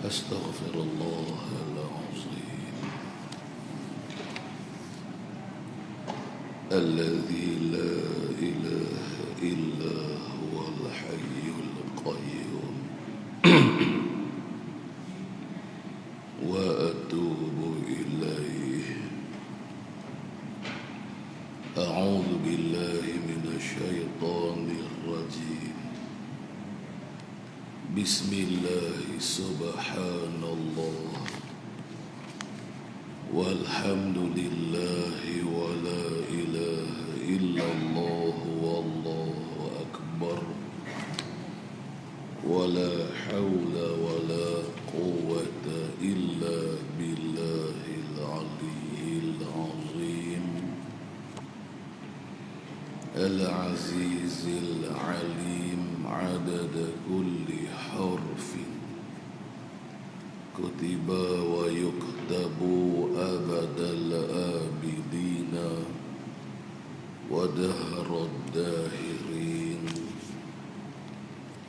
أستغفر الله العظيم الذي لا إله إلا هو الحي القيوم وأتوب إليه. أعوذ بالله من الشيطان الرجيم. بسم الله سبحان الله والحمد لله ولا إله إلا الله والله أكبر ولا حول ولا قوة إلا بالله العلي العظيم العزيز العليم عدد كل حرف كتب ويكتب أبد الآبدين ودهر الداهرين.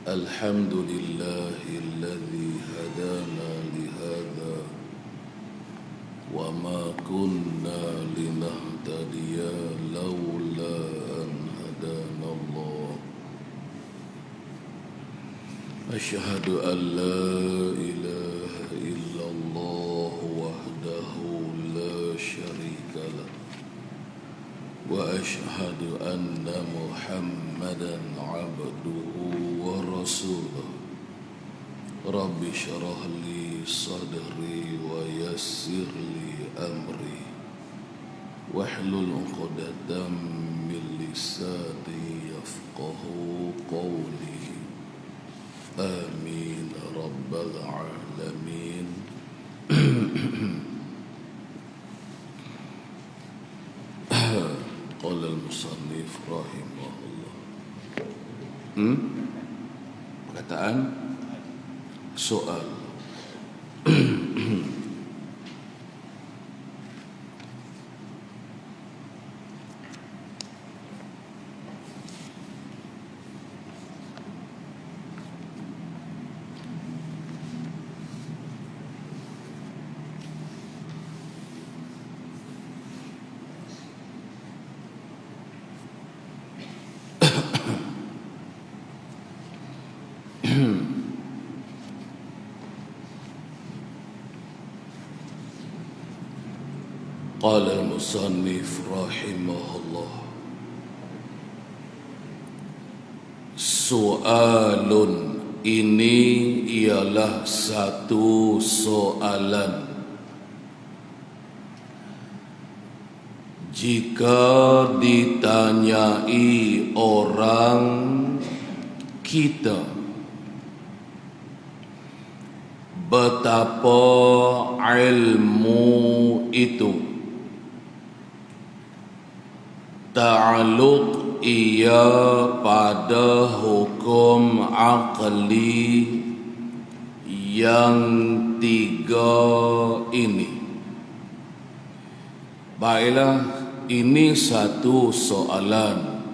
الحمد لله الذي هدانا لهذا وما كنا لنهتدي لولا أن هدانا الله. أشهد أن لا إله إلا الله وحده لا شريك له وأشهد أن محمدا عبده ورسوله. رب اشرح لي صدري ويسر لي أمري واحلل عقدة من لساني يفقه قولي. آمين رب العالمين. قال المصنف رحمه الله. Perkataan soal. قال المصنف رحمه الله. Soalun, ini ialah satu soalan. Jika ditanyai orang kita betapa ilmu itu ta'alluq ia pada hukum akli yang tiga ini. Baiklah, ini satu soalan.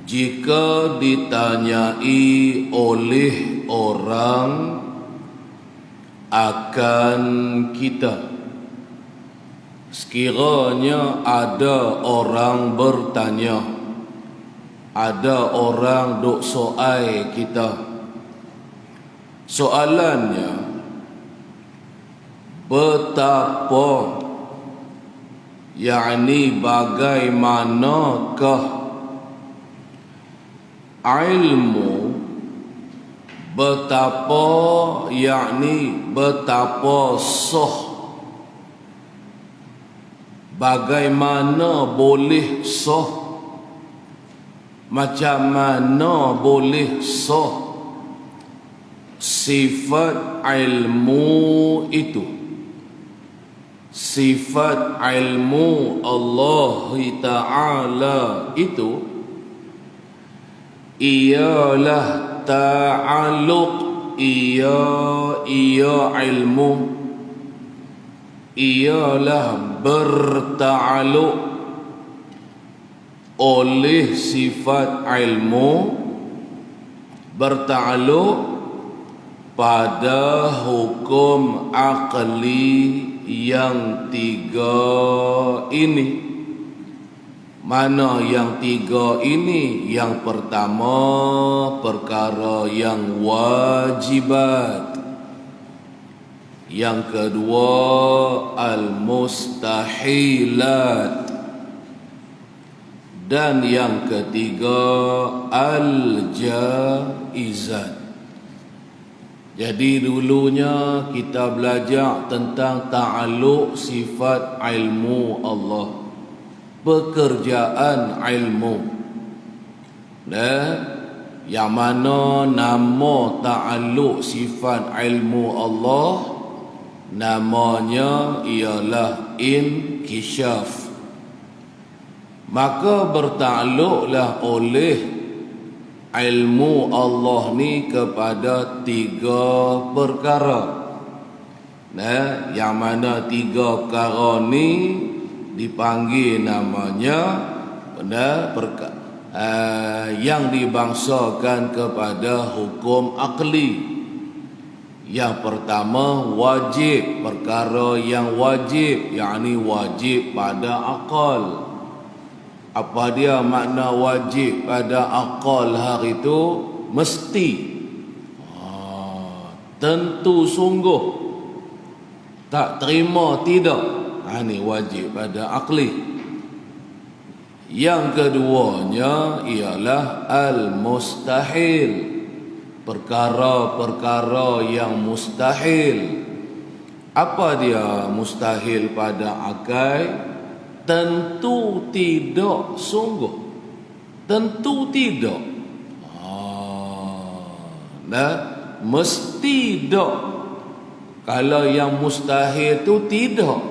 Jika ditanyai oleh orang akan kita, sekiranya ada orang bertanya, ada orang duk soal kita, soalannya betapa, yakni bagaimanakah ilmu, betapa yakni betapa bagaimana boleh sah, macam mana boleh sah sifat ilmu itu. Sifat ilmu Allah Ta'ala itu ialah ta'alluq, ia ilmu ialah berta'alluq oleh sifat ilmu, berta'alluq pada hukum akli yang tiga ini. Mana yang tiga ini? Yang pertama, perkara yang wajibat. Yang kedua, al-mustahilat. Dan yang ketiga, al-jaizat. Jadi dulunya kita belajar tentang ta'alluq sifat ilmu Allah, pekerjaan ilmu. Yang mana nama ta'alluq sifat ilmu Allah, namanya ialah inkishaf. Maka bertakluklah oleh ilmu Allah ni kepada tiga perkara. Yang mana tiga perkara ni dipanggil namanya yang dibangsakan kepada hukum akli. Yang pertama, wajib, perkara yang wajib, yakni wajib pada akal. Apa dia makna wajib pada akal hari itu? Mesti, tentu sungguh, tak terima tidak. Ini wajib pada akli. Yang keduanya ialah al-mustahil, perkara-perkara yang mustahil. Apa dia mustahil pada akal? Tentu tidak sungguh, tentu tidak. Mesti tidak. Kalau yang mustahil itu tidak.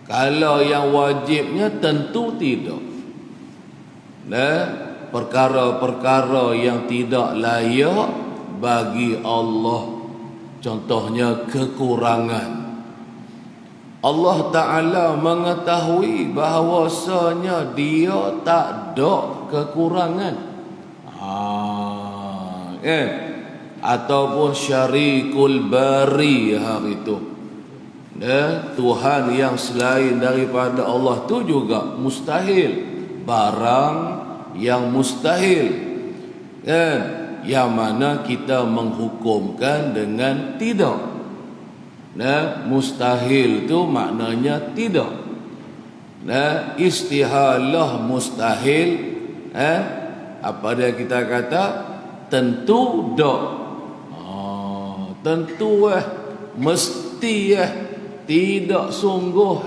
Kalau yang wajibnya tentu tidak. Perkara-perkara yang tidak layak bagi Allah, contohnya kekurangan. Allah Ta'ala mengetahui bahawasanya dia tak ada kekurangan. Ataupun syarikul bari hari itu. Tuhan yang selain daripada Allah tu juga mustahil. Barang yang mustahil. Yang mana kita menghukumkan dengan tidak. Mustahil tu maknanya tidak. Istihalah mustahil, apa dia kita kata? Tentu dak. Tentu mesti tidak sungguh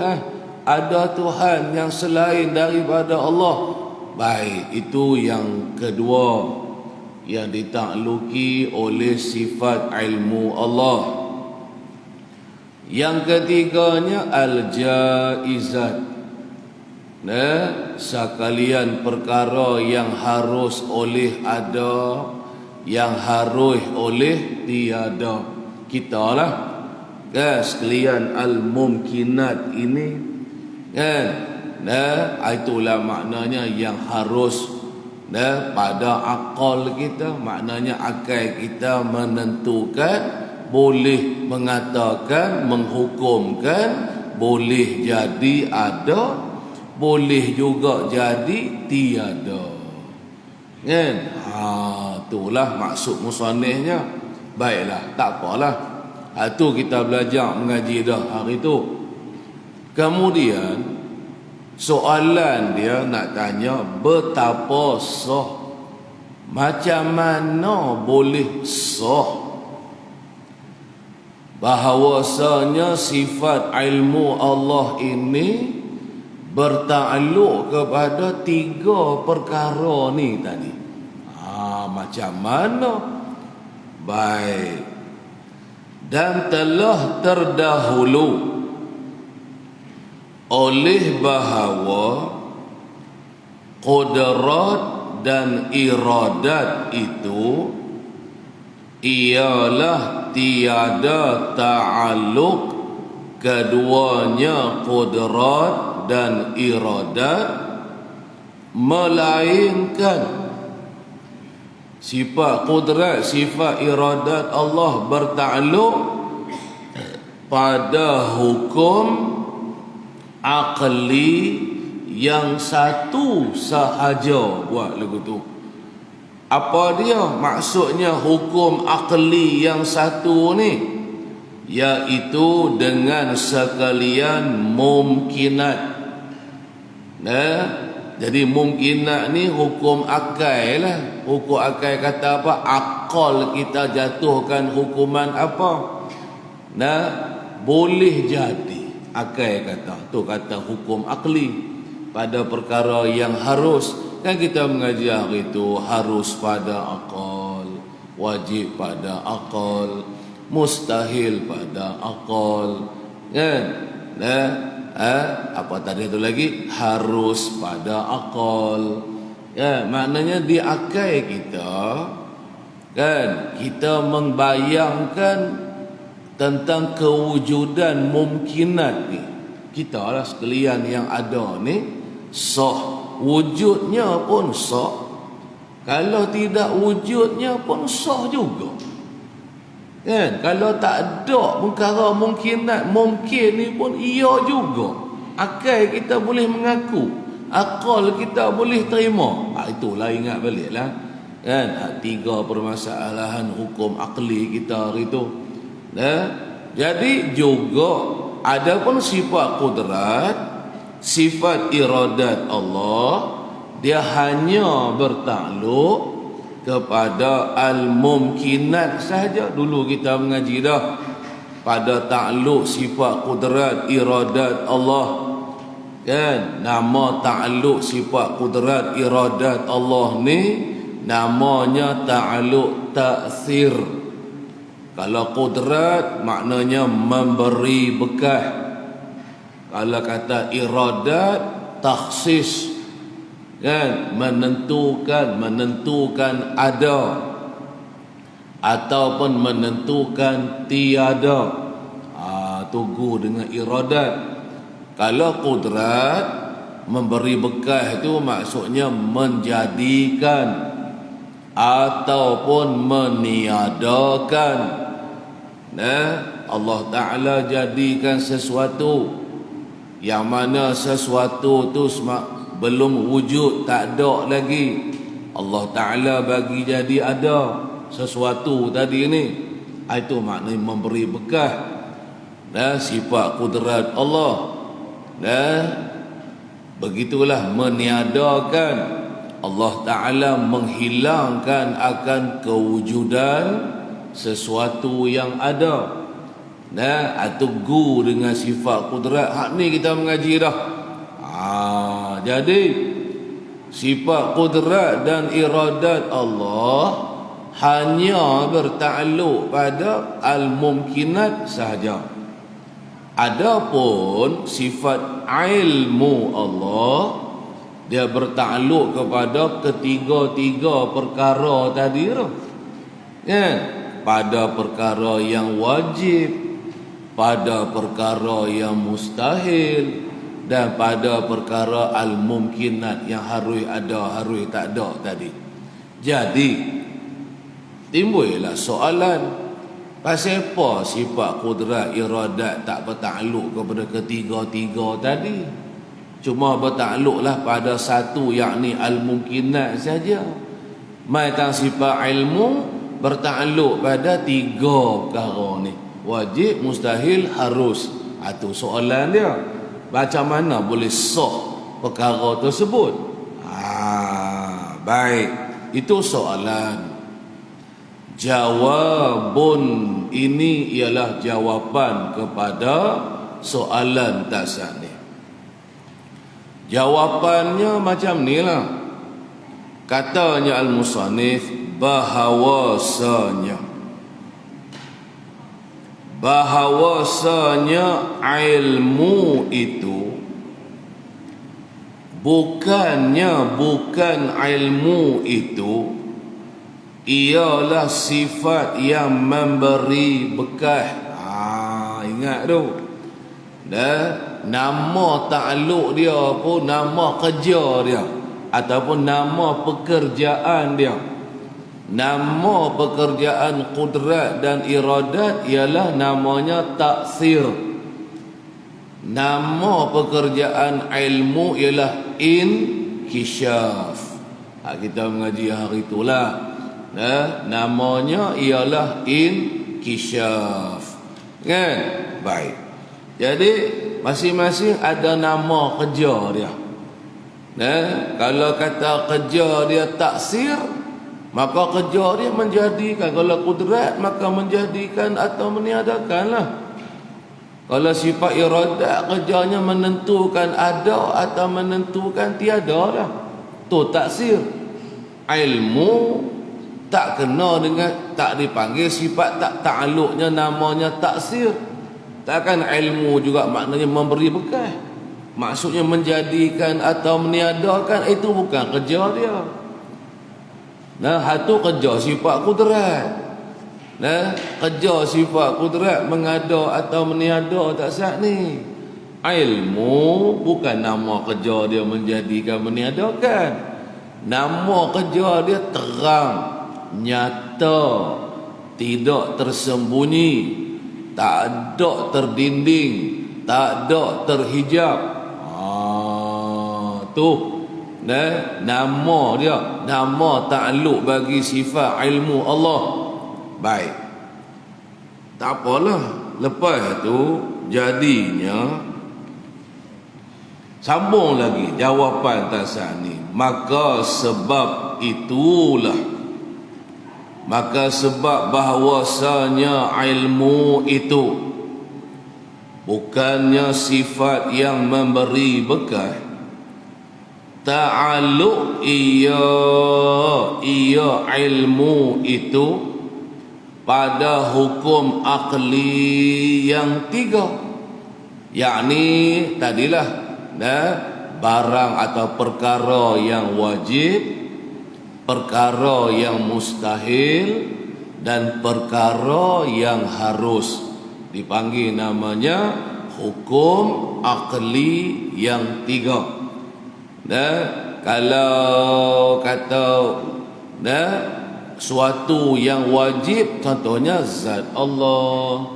ada Tuhan yang selain daripada Allah. Baik, itu yang kedua yang ditakluki oleh sifat ilmu Allah. Yang ketiganya al-jaizat. Sekalian perkara yang harus oleh ada, yang harus oleh tiada. Kita lah sekalian al-mumkinat ini itulah maknanya yang harus pada akal kita. Maknanya akal kita menentukan, boleh mengatakan, menghukumkan, boleh jadi ada, boleh juga jadi tiada. Itulah maksud musannifnya. Baiklah, tak apalah. Itu kita belajar mengaji dah hari itu. Kemudian soalan dia nak tanya, betapa sah, macam mana boleh sah bahawasanya sifat ilmu Allah ini bertakluk kepada tiga perkara ni tadi. Macam mana? Baik. Dan telah terdahulu oleh bahawa qudrat dan iradat itu ialah tiada ta'alluq keduanya qudrat dan iradat, melainkan Sifat qudrat, sifat iradat Allah bertakluk pada hukum akli yang satu sahaja buat lagu tu. Apa dia? Maksudnya hukum akli yang satu ni, iaitu dengan sekalian mumkinat. Jadi mumkinat ni hukum akal lah. Hukum akal kata apa? Akal kita jatuhkan hukuman apa? Boleh jadi. Akal kata, tu kata hukum akli pada perkara yang harus. Kan kita mengaji hari itu harus pada akal, wajib pada akal, mustahil pada akal, kan? Apa tadi itu lagi? Harus pada akal. Ya, maknanya di akal kita, kan, kita membayangkan tentang kewujudan mumkinat ni. Kita lah sekalian yang ada ni sah, wujudnya pun sah. Kalau tidak wujudnya pun sah juga. Kan? Kalau tak ada perkara mungkinat, mungkin ni pun iya juga. Akal kita boleh mengaku, akal kita boleh terima. Itulah, ingat baliklah. Kan? 3 permasalahan hukum akli kita hari tu. Jadi juga ada pun sifat qudrat, sifat iradat Allah, dia hanya bertakluk kepada al-mumkinat sahaja. Dulu kita mengaji dah pada takluk sifat qudrat iradat Allah, kan? Nama takluk sifat qudrat iradat Allah ni namanya takluk ta'thir. Kalau qudrat maknanya memberi bekas. Kalau kata iradat, takhsis, kan, menentukan ada ataupun menentukan tiada. Tugu dengan iradat. Kalau qudrat, memberi bekas itu maksudnya menjadikan ataupun meniadakan. Allah Ta'ala jadikan sesuatu yang mana sesuatu tu belum wujud, tak ada lagi. Allah Ta'ala bagi jadi ada sesuatu tadi ni. Itu maknanya memberi bekas. Sifat qudrat Allah. Begitulah meniadakan. Allah Ta'ala menghilangkan akan kewujudan sesuatu yang ada. Tugu dengan sifat qudrat. Hak ni kita mengaji dah. Jadi sifat qudrat dan iradat Allah hanya bertakluk pada al-mumkinat sahaja. Adapun sifat ilmu Allah, dia bertakluk kepada ketiga-tiga perkara tadi tu. Pada perkara yang wajib, pada perkara yang mustahil, dan pada perkara al-mumkinat yang harus ada, harus tak ada tadi. Jadi timbullah soalan, pasal apa sifat qudrat iradat tak bertakluk kepada ketiga-tiga tadi? Cuma bertakluklah pada satu, yakni al-mumkinat saja. Mai tang sifat ilmu bertakluk pada 3 perkara ni. Wajib, mustahil, harus. Itu soalan dia. Macam mana boleh sah perkara tersebut? Baik, itu soalan. Jawabun ini ialah jawapan kepada soalan tasad ni. Jawapannya macam ni lah. Katanya al-musannif, bahawasanya ilmu itu bukan ilmu itu ialah sifat yang memberi bekas. Ingat tu. Nama takluk dia pun nama kerja dia ataupun nama pekerjaan dia. Nama pekerjaan qudrat dan iradat ialah namanya taksir. Nama pekerjaan ilmu ialah inkishaf. Kita mengaji hari itulah. Namanya ialah inkishaf. Kan? Baik. Jadi masing-masing ada nama kerja dia. Kalau kata kerja dia taksir, maka kerja dia menjadikan. Kalau kudrat, maka menjadikan atau meniadakanlah. Kalau sifat iradat, kerjanya menentukan ada atau menentukan tiada lah. Tu taksir. Ilmu tak kena dengan, tak dipanggil sifat, tak ta'aluknya namanya taksir. Takkan ilmu juga maknanya memberi bekas. Maksudnya menjadikan atau meniadakan, itu bukan kerja dia. Itu kerja sifat kudrat. Kerja sifat kudrat mengada atau meniada tak sah ni. Ilmu bukan nama kerja dia menjadikan meniadakan. Nama kerja dia terang, nyata, tidak tersembunyi, tak ada terdinding, tak ada terhijab. Tu nama dia, nama ta'aluk bagi sifat ilmu Allah. Baik, tak apalah. Lepas tu jadinya sambung lagi jawapan tasani. Maka sebab itulah, maka sebab bahwasanya ilmu itu bukannya sifat yang memberi bekas, ta'aluk ia ilmu itu pada hukum akli yang tiga, yakni tadilah barang atau perkara yang wajib, perkara yang mustahil, dan perkara yang harus. Dipanggil namanya hukum akli yang tiga. Kalau kata suatu yang wajib, contohnya zat Allah,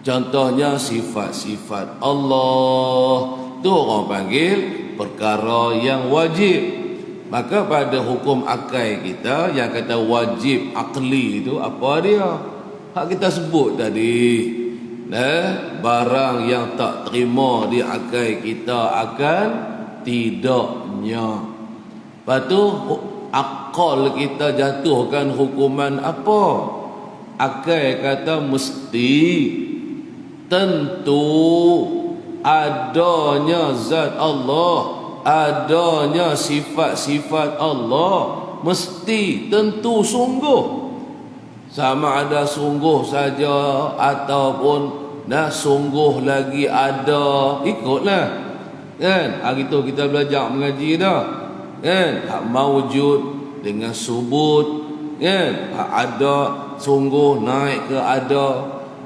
contohnya sifat-sifat Allah, tu orang panggil perkara yang wajib. Maka pada hukum akal kita yang kata wajib akli itu apa dia? Hak kita sebut tadi. Barang yang tak terima di akal kita akan tidaknya. Lepas tu akal kita jatuhkan hukuman apa? Akal kata mesti, tentu, adanya zat Allah, adanya sifat-sifat Allah, mesti, tentu, sungguh. Sama ada sungguh saja ataupun sungguh lagi ada, ikutlah. Kan? Hari tu kita belajar mengaji dah. Kan? Hak mawujud dengan subut. Kan? Hak ada sungguh naik ke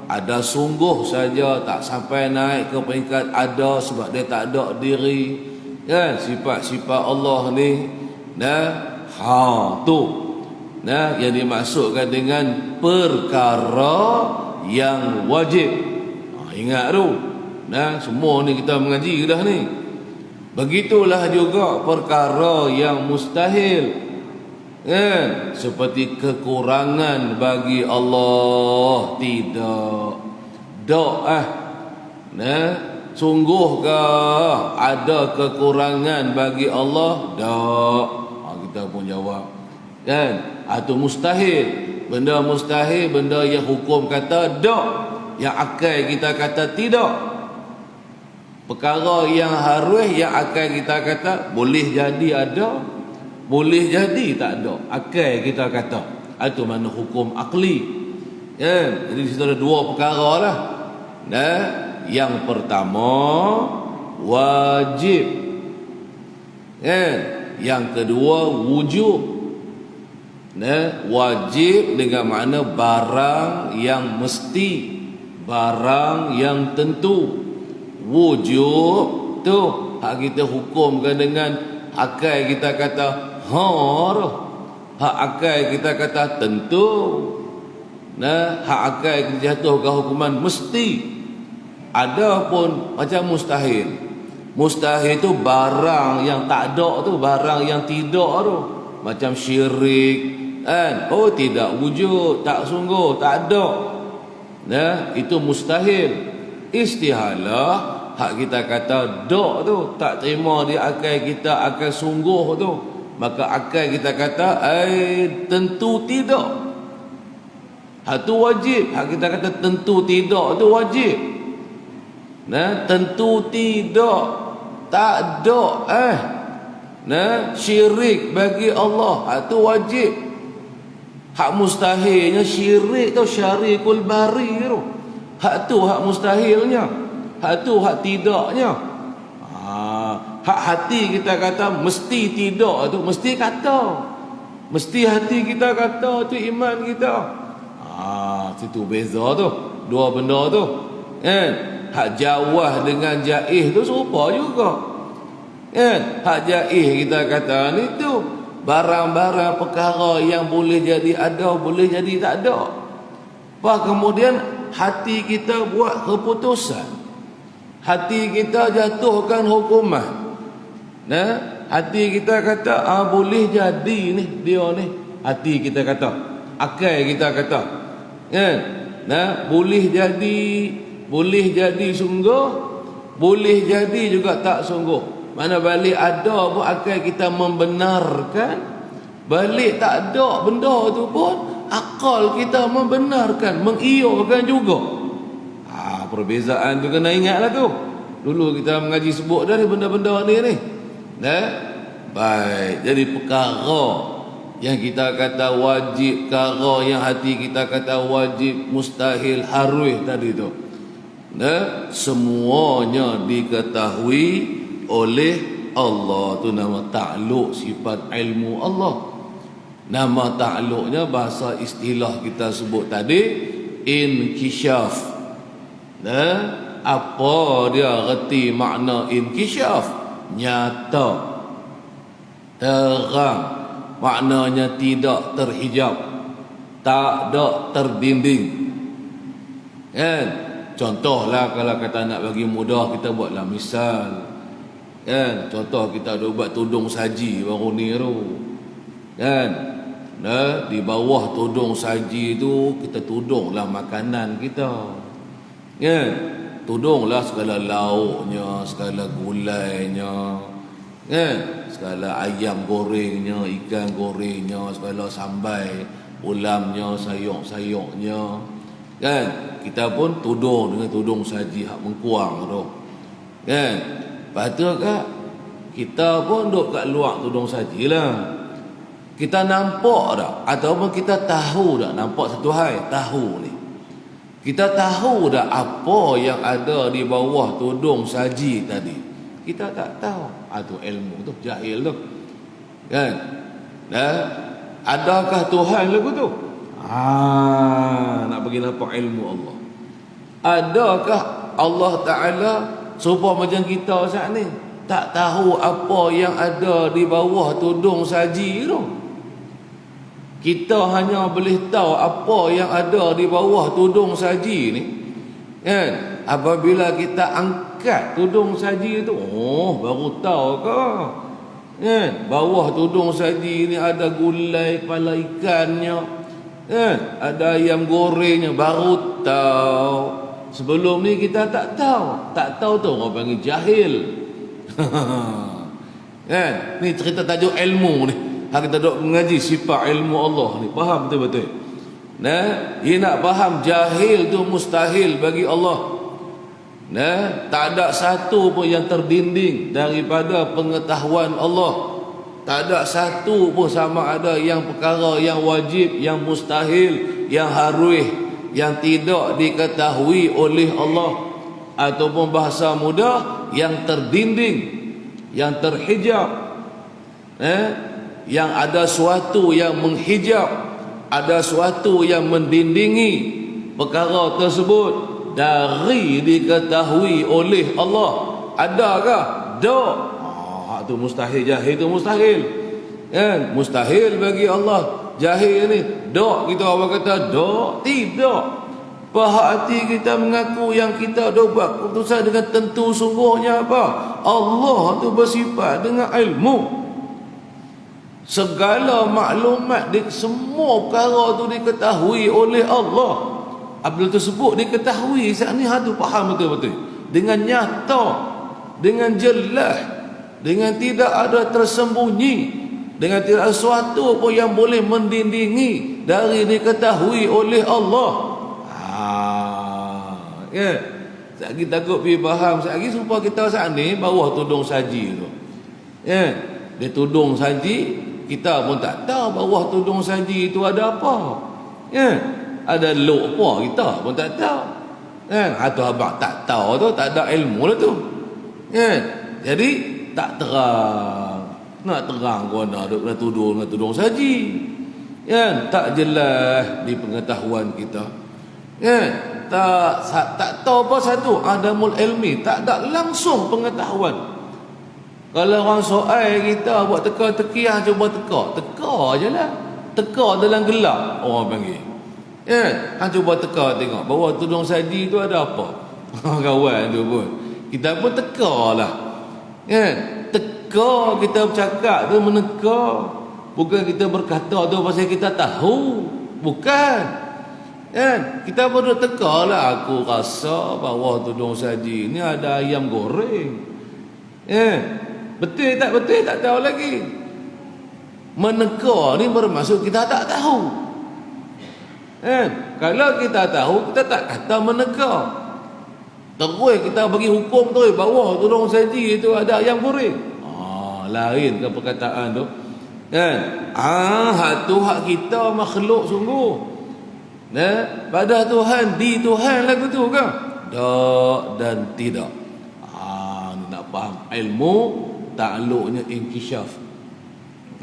ada sungguh saja tak sampai naik ke peringkat ada sebab dia tak ada diri. Kan? Sifat-sifat Allah ni tu yang dimaksudkan dengan perkara yang wajib. Ingat tu. Semua ni kita mengaji dah ni. Begitulah juga perkara yang mustahil. Kan? Seperti kekurangan bagi Allah, tidak. Sungguhkah ada kekurangan bagi Allah? Tak. Kita pun jawab. Kan? Itu mustahil. Benda mustahil, benda yang hukum kata tak, yang akal kita kata tidak. Perkara yang harus, yang akal kita kata boleh jadi ada, boleh jadi tak ada. Akal kita kata. Itu mana hukum akli. Jadi di situ ada dua perkara lah. Yang pertama wajib. Yang kedua wujub. Wajib dengan makna barang yang mesti, barang yang tentu. Wujub tu hak kita hukumkan dengan akal kita kata Hak akal kita kata tentu. Nah, hak akal kita jatuhkan hukuman mesti. Ada pun macam mustahil. Mustahil tu barang yang tak ada tu, barang yang tidak tu. Macam syirik kan. Oh, tidak wujud, tak sungguh, tak ada. Nah, itu mustahil. Istihalah, hak kita kata dok tu, tak terima di akal kita, akal sungguh tu, maka akal kita kata tentu tidak. Hak tu wajib. Hak kita kata tentu tidak tu wajib. Nah, tentu tidak, tak ada nah, syirik bagi Allah, hak tu wajib. Hak mustahilnya syirik tu, syarikul bari tu. Hak tu hak mustahilnya. Hak tu hak tidaknya. Hak hati kita kata mesti tidak tu, mesti kata. Mesti hati kita kata tu iman kita. Situ beza tu. Dua benda tu. Kan? Hak jawah dengan jaih tu serupa juga. Kan? Hak jaih kita kata ni tu barang-barang perkara yang boleh jadi ada, boleh jadi tak ada. Kemudian hati kita buat keputusan. Hati kita jatuhkan hukuman. Nah, hati kita kata boleh jadi ni dia ni. Hati kita kata, akal kita kata. Kan? Nah, boleh jadi sungguh, boleh jadi juga tak sungguh. Mana balik ada pun akal kita membenarkan, balik tak ada benda tu pun akal kita membenarkan, mengiyakan juga. Perbezaan tu kena ingatlah tu. Dulu kita mengaji sebut dah ni benda-benda ni. Nah, baik. Jadi perkara yang kita kata wajib, perkara yang hati kita kata wajib, mustahil, harus tadi tu. Nah, semuanya diketahui oleh Allah. Tu nama ta'alluq sifat ilmu Allah. Nama ta'alluqnya bahasa istilah kita sebut tadi inkishaf. Nah, apa dia reti makna inkishaf? Nyata, terang, maknanya tidak terhijab, tak ada terdinding. Kan? Contohlah kalau kata nak bagi mudah, kita buatlah misal. Kan? Contoh kita ada buat tudung saji baru ni tu. Kan? Nah, di bawah tudung saji tu kita tudunglah makanan kita. Kan? Tudunglah segala lauknya, segala gulainya. Kan? Segala ayam gorengnya, ikan gorengnya, segala sambai, ulamnya, sayur-sayurnya. Kan? Kita pun tudung dengan tudung saji hak mengkuang tu. Kan? Lepas tu kak, kita pun duduk kat luar tudung saji lah. Kita nampak tak? Ataupun kita tahu tak? Nampak satu hal, tahu ni. Kita tahu tak apa yang ada di bawah tudung saji tadi? Kita tak tahu. Itu ilmu tu, jahil tu. Kan? Adakah Tuhan lagu tu? Nak bagi nampak ilmu Allah. Adakah Allah Ta'ala serupa macam kita saat ni? Tak tahu apa yang ada di bawah tudung saji tu. Kita hanya boleh tahu apa yang ada di bawah tudung saji ni. Kan? Apabila kita angkat tudung saji tu, baru tahu ke? Kan? Bawah tudung saji ni ada gulai kepala ikannya. Kan? Ada ayam gorengnya, baru tahu. Sebelum ni kita tak tahu. Tak tahu tu orang panggil jahil. Kan? Ni cerita tajuk ilmu ni. Kita duk mengaji sifat ilmu Allah ni. Faham betul-betul? Nah, dia nak faham jahil tu mustahil bagi Allah. Nah, tak ada satu pun yang terdinding daripada pengetahuan Allah. Tak ada satu pun sama ada yang perkara yang wajib, yang mustahil, yang harus, yang tidak diketahui oleh Allah, ataupun bahasa mudah yang terdinding, yang terhijab. Yang ada suatu yang menghijab, ada suatu yang mendindingi perkara tersebut dari diketahui oleh Allah. Adakah? Tak. Itu mustahil, jahil itu mustahil. Kan? Mustahil bagi Allah. Jahil ni. Dok kita orang kata dok. Tidak. Pahak hati kita mengaku yang kita dah buat keputusan dengan tentu sungguhnya apa? Allah tu bersifat dengan ilmu. Segala maklumat, semua perkara tu diketahui oleh Allah. Apabila tersebut diketahui, saat ni tu faham betul-betul. Dengan nyata, dengan jelas, dengan tidak ada tersembunyi, dengan tidak ada sesuatu pun yang boleh mendindingi dari diketahui oleh Allah. Ya. Saat kita takut pergi faham, saat lagi supaya kita saat ni bawah tudung saji tu. Ya. Dia tudung saji, kita pun tak tahu bawah tudung saji itu ada apa. Ya. Ada luk apa kita pun tak tahu. Kan? Atau abang tak tahu tu, tak ada ilmu lah tu. Kan? Jadi tak terang. Nak terang kau nak duk kena tudung saji. Kan? Tak jelas di pengetahuan kita. Kan? Tak tahu apa satu adamul ilmi, tak ada langsung pengetahuan. Kalau orang soal kita buat teka-teki, cuba teka je lah. Teka dalam gelap orang panggil. Ya, cuba teka tengok bawah tudung saji tu ada apa. Kawan tu pun kita pun teka lah. Ya, teka kita bercakap tu meneka. Bukan kita berkata tu pasal kita tahu. Bukan. Kan? Kita perlu teka lah. Aku rasa bawah tudung saji ni ada ayam goreng. Betul tak tahu lagi. Meneka ni bermaksud kita tak tahu. Kalau kita tahu, kita tak kata meneka. Terus kita bagi hukum tu, bawah tudung saji itu ada ayam goreng. Lain ke perkataan tu. Hak tu hak kita makhluk sungguh. Pada Tuhan, di Tuhan lagu tu ke? Tak dan tidak. Nak faham ilmu takluknya inkishaf.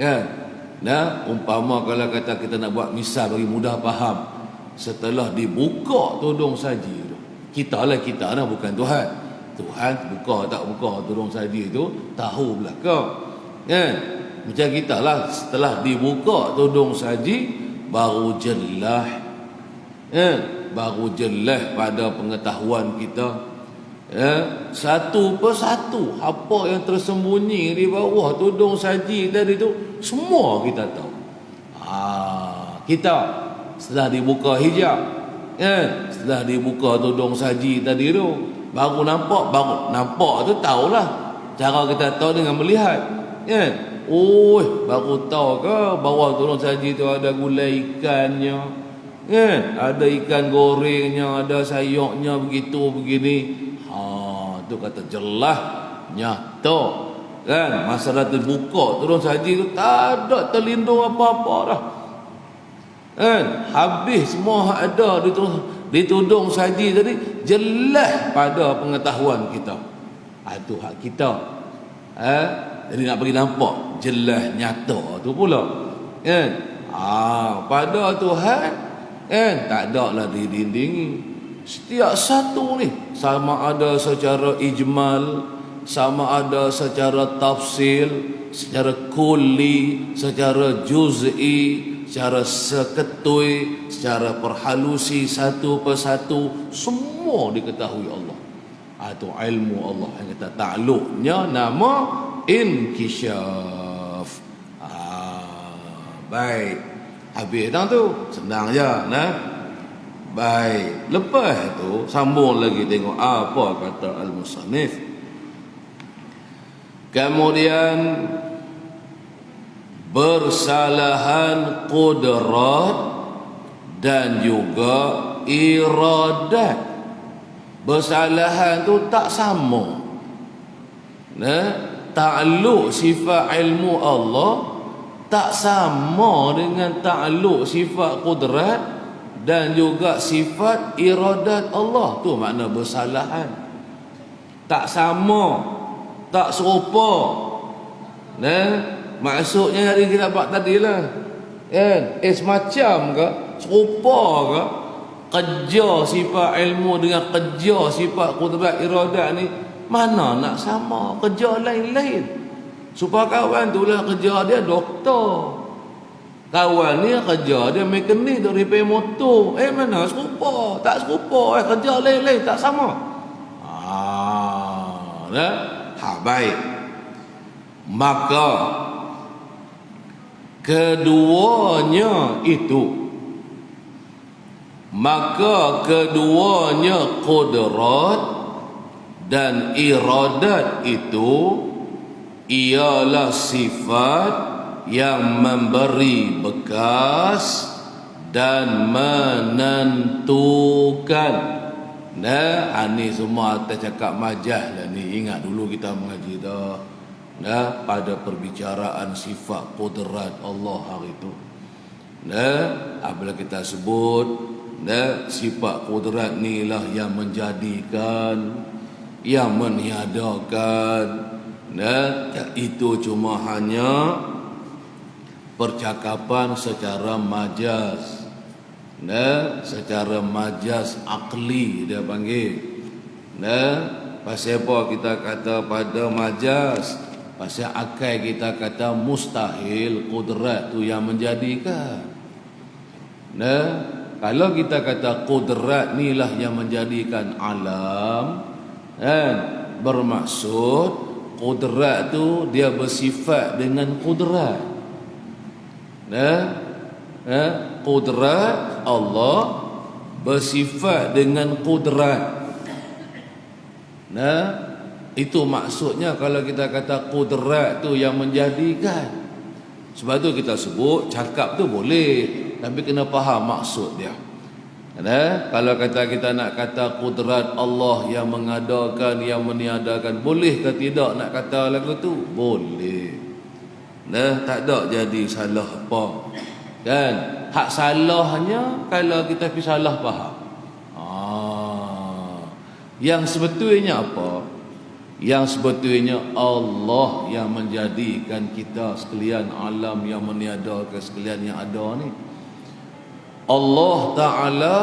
Kan? Umpama kalau kata kita nak buat misal bagi mudah faham, setelah dibuka tudung saji tu, kita bukan Tuhan. Tuhan buka tak buka tudung saji tu tahu belaka. Kan? Macam kita lah, setelah dibuka tudung saji baru jelas. Baru jelas pada pengetahuan kita. Satu persatu apa yang tersembunyi di bawah tudung saji tadi tu semua kita tahu. Kita setelah dibuka hijab, setelah dibuka tudung saji tadi tu baru nampak tu tahulah. Cara kita tahu dengan melihat. Baru tahu ke bawah tudung saji tu ada gulai ikannya. Ada ikan gorengnya, ada sayurnya begitu begini. Tu kata jelas, nyata. Kan? Masalah terbuka tudung saji tu tak ada terlindung apa-apa dah. Kan? Habis semua ada di tudung saji tadi jelas pada pengetahuan kita. Itu hak kita. Jadi nak bagi nampak jelas nyata tu pula. Kan? Pada Tuhan tak ada lah didindingi. Setiap satu ni sama ada secara ijmal, sama ada secara tafsil, secara kulli, secara juz'i, secara seketui, secara perhalusi satu persatu, semua diketahui Allah. Itu ilmu Allah yang kita takluknya nama inkishaf. Baik. Habis dah tu, senang je Baik. Lepas tu sambung lagi tengok apa kata al-musannif. Kemudian bersalahan qudrat dan juga iradat. Bersalahan tu tak sama. Takluk sifat ilmu Allah tak sama dengan takluk sifat qudrat dan juga sifat iradat Allah. Tu makna bersalahan. Tak sama, tak serupa. Maksudnya hari kita buat tadi lah. Semacam ke, serupa ke, kerja sifat ilmu dengan kerja sifat qudrat iradat ni mana nak sama, kerja lain-lain. Supaya kawan tu lah kerja dia doktor, kawan ni kerja dia mekanik tu repair motor. Mana serupa? Tak serupa. Kerja lain-lain tak sama. Baik. Maka keduanya qudrat dan iradat itu ialah sifat yang memberi bekas dan menentukan. Ini semua kita cakap majaz lah ni. Ingat dulu kita mengaji dah. Pada perbicaraan sifat qudrat Allah hari itu. Apabila kita sebut sifat qudrat ni lah yang menjadikan, yang meniadakan. Itu cuma hanya percakapan secara majaz. Secara majaz akli dia panggil. Pasal apa kita kata pada majaz? Pasal akal kita kata mustahil qudrat tu yang menjadikan. Kalau kita kata qudrat ni lah yang menjadikan alam, bermaksud qudrat tu dia bersifat dengan qudrat. Qudrat Allah bersifat dengan qudrat. Itu maksudnya kalau kita kata qudrat tu yang menjadikan. Sebab tu kita sebut cakap tu boleh, tapi kena faham maksud dia. Kalau kata kita nak kata qudrat Allah yang mengadakan, yang meniadakan, boleh ke tidak nak kata lagu tu? Boleh. Tak ada jadi salah apa. Kan? Hak salahnya kalau kita pergi salah faham. Yang sebetulnya apa? Yang sebetulnya Allah yang menjadikan kita sekalian, alam yang meniadakan sekalian yang ada ni. Allah Ta'ala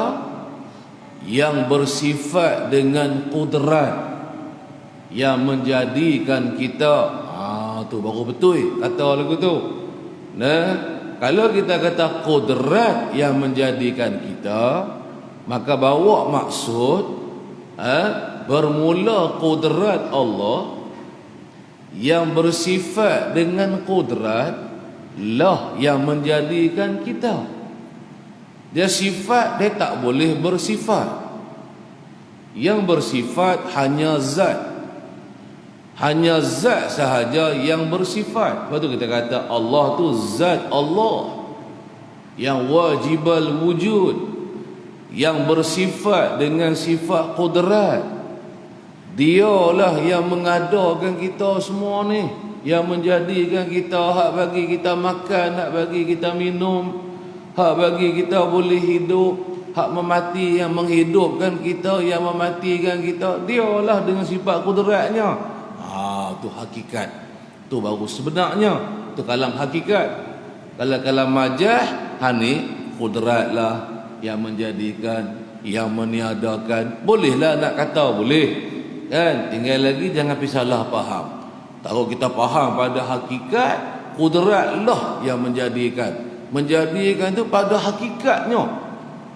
yang bersifat dengan qudrat, yang menjadikan kita. Tu baru betul kata lagu tu. Kalau kita kata qudrat yang menjadikan kita, maka bawa maksud bermula qudrat Allah yang bersifat dengan qudrat lah yang menjadikan kita. Dia sifat, dia tak boleh bersifat. Yang bersifat hanya zat. Hanya zat sahaja yang bersifat. Lepas tu kita kata Allah tu zat Allah yang wajibal wujud, yang bersifat dengan sifat qudrat. Dialah yang mengadakan kita semua ni, yang menjadikan kita, hak bagi kita makan, hak bagi kita minum, hak bagi kita boleh hidup, hak memati, yang menghidupkan kita, yang mematikan kita. Dialah dengan sifat qudratnya. Tu hakikat. Tu baru sebenarnya. Tu kalam hakikat. Kalau kalam majaz, ni qudratlah yang menjadikan, yang meniadakan. Bolehlah nak kata, boleh. Kan? Tinggal lagi jangan pergi salah faham. Tahu kita faham pada hakikat, qudratlah yang menjadikan. Menjadikan tu pada hakikatnya.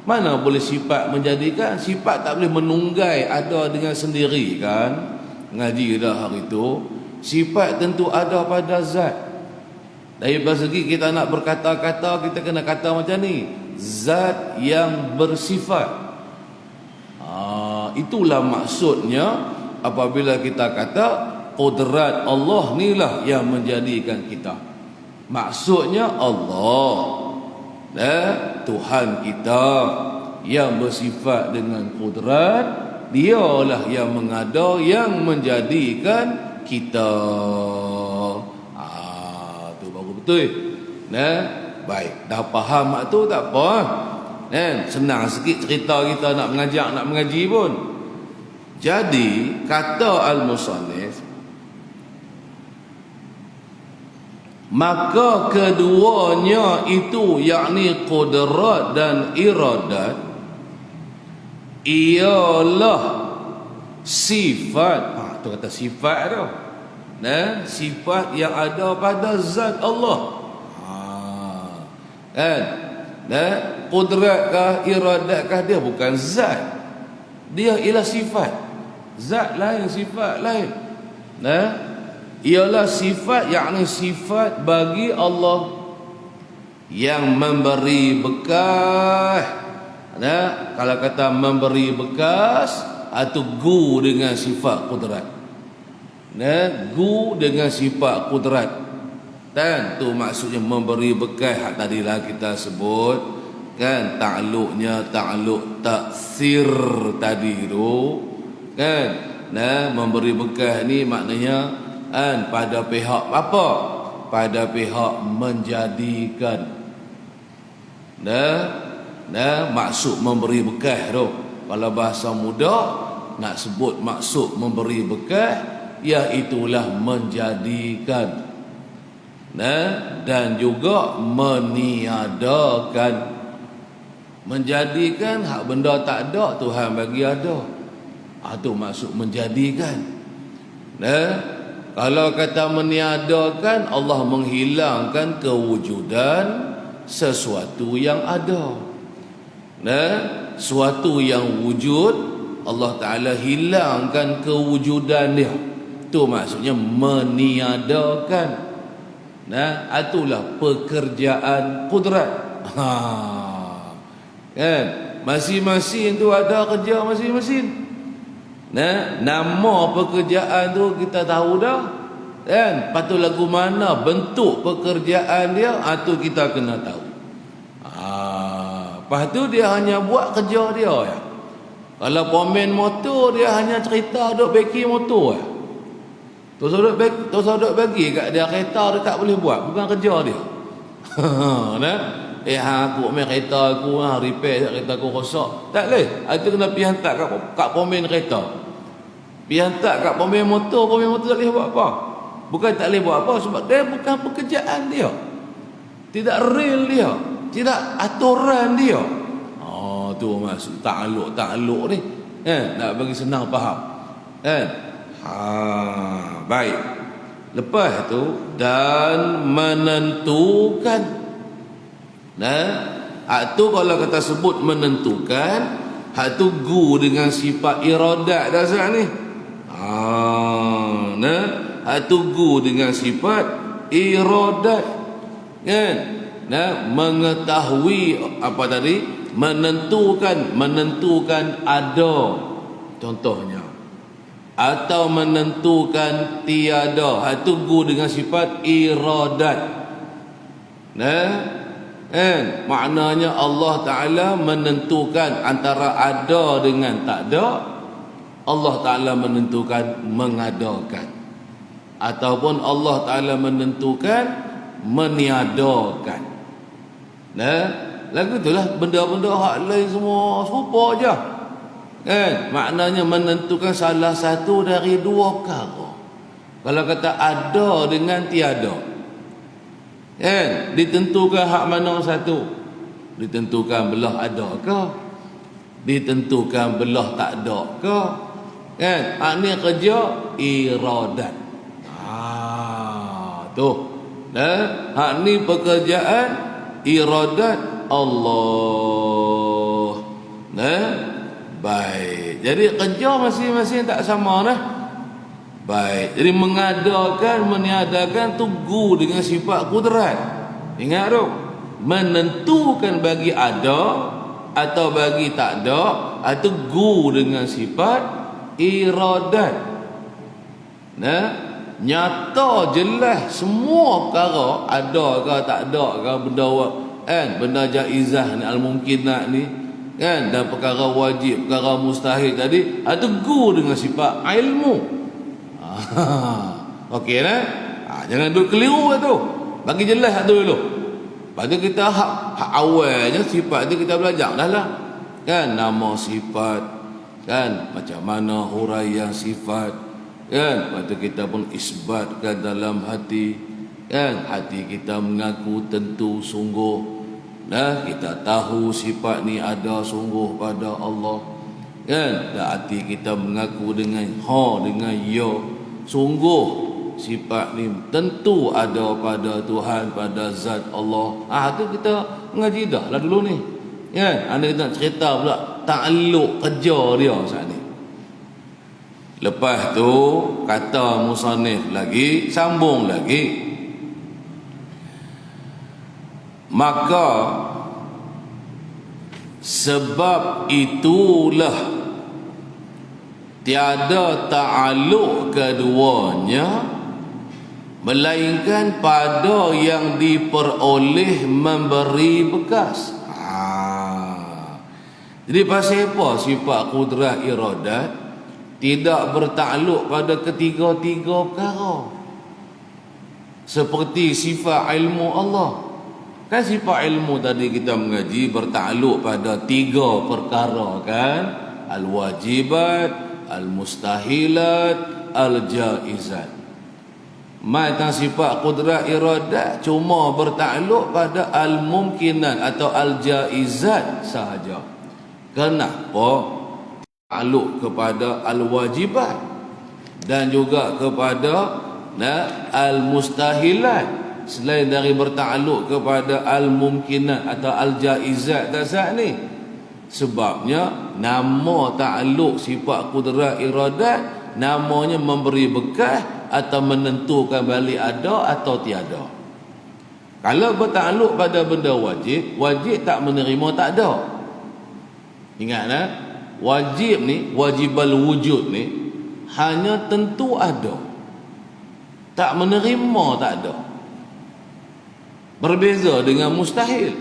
Mana boleh sifat menjadikan? Sifat tak boleh menunggai ada dengan sendiri kan? Ngaji dah hari tu. Sifat tentu ada pada zat. Dari segi kita nak berkata-kata, kita kena kata macam ni. Zat yang bersifat. Itulah maksudnya apabila kita kata qudrat Allah ni lah yang menjadikan kita. Maksudnya Allah, Tuhan kita yang bersifat dengan qudrat, dialah yang mengada, yang menjadikan kita. Tu baru betul. Baik, dah faham mak tu tak apa. Senang sikit cerita kita nak mengaji pun. Jadi kata al-musannif, maka keduanya itu, yakni qudrat dan iradat, ialah sifat. Tu kata sifat tu. sifat yang ada pada zat Allah. Kan? Qudratkah, iradatkah, dia bukan zat. Dia ialah sifat. Zat lain, sifat lain. Ialah sifat, yakni sifat bagi Allah yang memberi bekas. Kalau kata memberi bekas, atau gu dengan sifat kudrat. Gu dengan sifat kudrat. Dan tu maksudnya memberi bekas. Tadilah kita sebut kan, takluknya takluk taksir tadi tu kan. Memberi bekas ni maknanya kan, pada pihak apa? Pada pihak menjadikan. Maksud memberi bekas tu, kalau bahasa muda nak sebut maksud memberi bekas, iaitulah menjadikan dan juga meniadakan. Menjadikan hak benda tak ada, Tuhan bagi ada. Itu maksud menjadikan. Kalau kata meniadakan, Allah menghilangkan kewujudan sesuatu yang ada. Suatu yang wujud, Allah Ta'ala hilangkan kewujudan dia. Itu maksudnya meniadakan. Itulah pekerjaan kudrat. Kan? Masing-masing tu ada kerja masing-masing. Nama pekerjaan tu kita tahu dah. Kan? Patut lagu mana bentuk pekerjaan dia, itu kita kena tahu. Lepas tu dia hanya buat kerja dia ya. Kalau pemain motor, dia hanya cerita duk beki motor ya. Terus duk bagi kat dia kereta, dia tak boleh buat, bukan kerja dia. Aku main kereta aku, repair kereta aku rosak, tak boleh. Itu kena pergi hantar kat pemain kereta, pergi hantar kat pemain motor tak boleh buat apa. Bukan tak boleh buat apa, sebab dia bukan pekerjaan dia, tidak real dia, tidak aturan dia. Tu maksud takluk ni. Nak bagi senang faham. Baik. Lepas tu, dan menentukan. Hak tu kalau kata sebut menentukan, hak tu gu dengan sifat iradat dasar ni. Hak tu gu dengan sifat iradat. Kan? Mengetahui apa tadi? Menentukan ada, contohnya, atau menentukan tiada. Itu gu dengan sifat iradat. Maknanya Allah Ta'ala menentukan antara ada dengan tak ada. Allah Ta'ala menentukan mengadakan, ataupun Allah Ta'ala menentukan meniadakan. Lagu itulah benda-benda hak lain semua serupa je. Kan? Maknanya menentukan salah satu dari dua perkara. Kalau kata ada dengan tiada, kan? Ditentukan hak mana satu? Ditentukan belah ada ke? Ditentukan belah tak ada ke? Kan? Hak ni kerja iradat. Tu. Hak ni pekerjaan iradat Allah. Baik. Jadi kerja masing-masing tak sama dah. Baik. Jadi mengadakan, meniadakan tu gu dengan sifat kudrat. Ingat tu. Menentukan bagi ada atau bagi tak ada, itu gu dengan sifat iradat. Nyata jelas semua perkara, ada ke tak ada ke benda benda jaizah ni, al-mumkinat ni kan, dan perkara wajib, perkara mustahil tadi, itu gu dengan sifat ilmu. Okey lah. Jangan duk keliru tu. Bagi jelas tu dulu. Lepas tu kita hak awalnya sifat tu kita belajar dah lah. Kan, nama sifat, kan, macam mana huraian sifat, kan. Lepas tu kita pun isbatkan dalam hati, kan. Hati kita mengaku tentu sungguh. Kita tahu sifat ni ada sungguh pada Allah, kan. Dan hati kita mengaku dengan dengan ya, sungguh sifat ni tentu ada pada Tuhan, pada zat Allah. Tu kita mengaji dah lah dulu ni. Kan? Anda nak cerita pula ta'alluq kerja dia saat ni. Lepas tu kata musannif lagi, sambung lagi. Maka sebab itulah tiada ta'alluq keduanya melainkan pada yang diperoleh memberi bekas. Jadi pasal apa sifat kudrat iradat tidak bertakluk pada ketiga-tiga perkara? Seperti sifat ilmu Allah. Kan sifat ilmu tadi kita mengaji bertakluk pada tiga perkara kan? Al-wajibat, al-mustahilat, al-jaizat. Maka sifat kudrat iradat cuma bertakluk pada al-mumkinat atau al-jaizat sahaja. Kenapa takluk kepada al-wajibat dan juga kepada al-mustahilat selain dari bertakluk kepada al-mumkinat atau al-jaizat dasar ni? Sebabnya nama takluk sifat kudrat iradat namanya memberi bekas atau menentukan balik ada atau tiada. Kalau bertakluk pada benda wajib, wajib tak menerima tak ada. Ingat wajib ni, wajibal wujud ni hanya tentu ada, tak menerima tak ada. Berbeza dengan mustahil.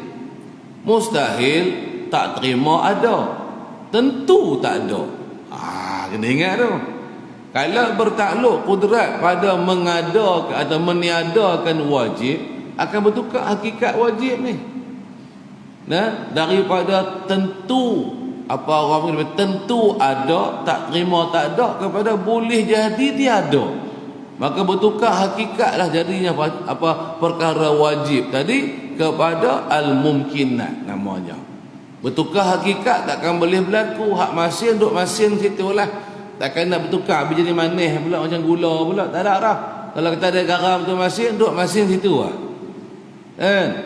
Mustahil tak terima ada, tentu tak ada. Kena ingat tu. Kalau bertakluk kudrat pada mengadakan atau meniadakan wajib, akan bertukar hakikat wajib ni. Daripada tentu, apa orang panggil tentu ada, tak terima tak ada, kepada boleh jadi tiada. Maka bertukar hakikatlah jadinya apa perkara wajib tadi kepada al-mumkinat namanya. Bertukar hakikat takkan boleh berlaku. Hak masin duk masin situ lah, takkan nak bertukar habis jadi manis pula macam gula pula. Tak ada dah. Kalau kita ada garam tu masin, duk masin situ lah.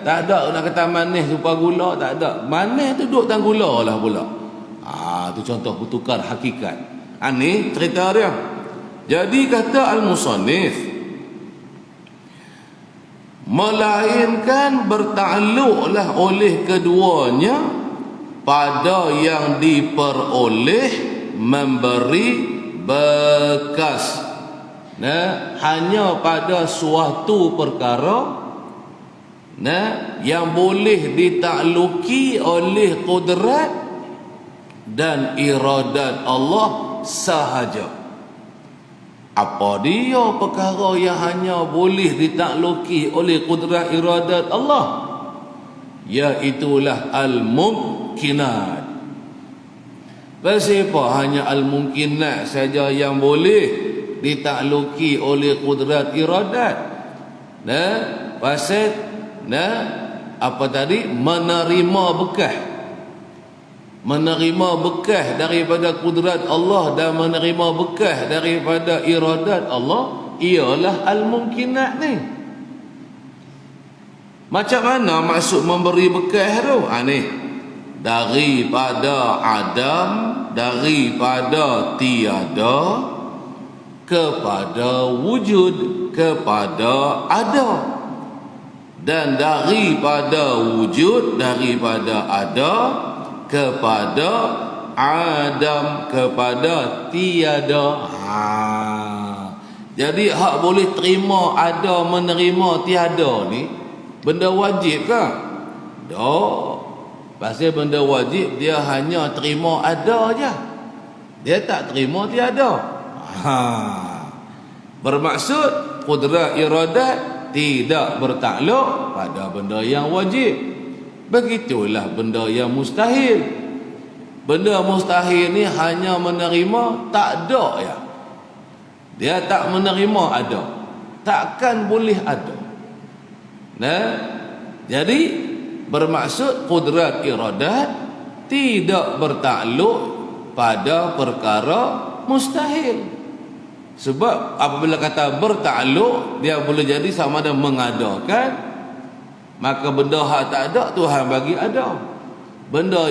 Tak ada nak kata manis rupa gula, tak ada. Manis tu duk tang gula lah pula. Tu contoh bertukar hakikat. Ni cerita dia. Jadi kata al-musannif, melainkan bertakluklah oleh keduanya pada yang diperoleh memberi bekas. Hanya pada suatu perkara yang boleh ditakluki oleh kudrat dan iradat Allah sahaja. Apa dia perkara yang hanya boleh ditakluki oleh kudrat iradat Allah? Iaitulah al-mumkinat. Pasal apa hanya al-mumkinat saja yang boleh ditakluki oleh kudrat iradat? Pasal apa tadi? Menerima bekas. Menerima bekas daripada kudrat Allah dan menerima bekas daripada iradat Allah ialah al-mumkinat ni. Macam mana maksud memberi bekas tu? Ni daripada adam, daripada tiada kepada wujud, kepada ada, dan daripada wujud, daripada ada kepada adam, kepada tiada. Jadi hak boleh terima ada, menerima tiada ni benda wajib ke? Tak. Pasal benda wajib dia hanya terima ada je, dia tak terima tiada. Bermaksud kudrat iradat tidak bertakluk pada benda yang wajib. Begitulah benda yang mustahil. Benda mustahil ni hanya menerima tak ada ya. Dia tak menerima ada, takkan boleh ada. Jadi bermaksud kudrat iradat tidak bertakluk pada perkara mustahil. Sebab apabila kata bertakluk, dia boleh jadi sama ada mengadakan, maka benda hak tak ada Tuhan bagi ada. Benda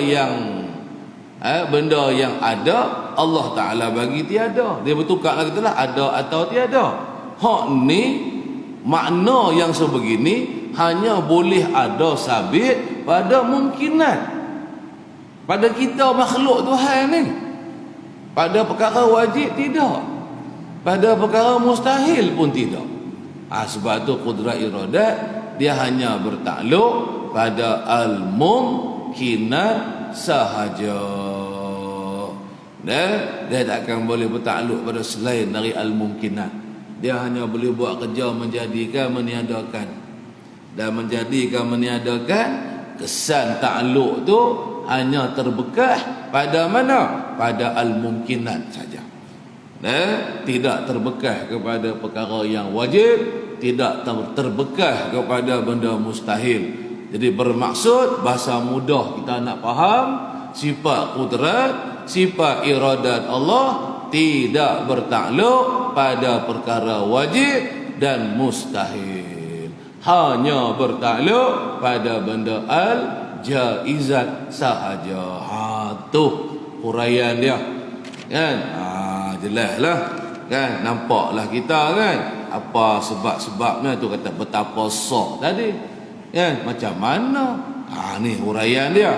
yang ada Allah Taala bagi tiada. Dia bertukar lagi itulah ada atau tiada. Hak ni makna yang sebegini hanya boleh ada sabit pada mungkinat, pada kita makhluk Tuhan ni. Pada perkara wajib tidak, pada perkara mustahil pun tidak. Sebab tu qudrat iradat dia hanya bertakluk pada al-mumkinat sahaja. Dia takkan boleh bertakluk pada selain dari al-mumkinat. Dia hanya boleh buat kerja menjadikan, meniadakan. Dan menjadikan, meniadakan, kesan takluk tu hanya terbekas pada mana? Pada al-mumkinat saja. Tidak terbekas kepada perkara yang wajib, tidak terbekas kepada benda mustahil. Jadi bermaksud bahasa mudah kita nak faham, sifat qudrat, sifat iradat Allah tidak bertakluk pada perkara wajib dan mustahil, hanya bertakluk pada benda al-jaizat sahaja. Tu huraian dia kan. Jelaslah kan, nampaklah kita kan apa sebab-sebabnya tu, kata betapa sok tadi kan, macam mana. Ni huraian dia.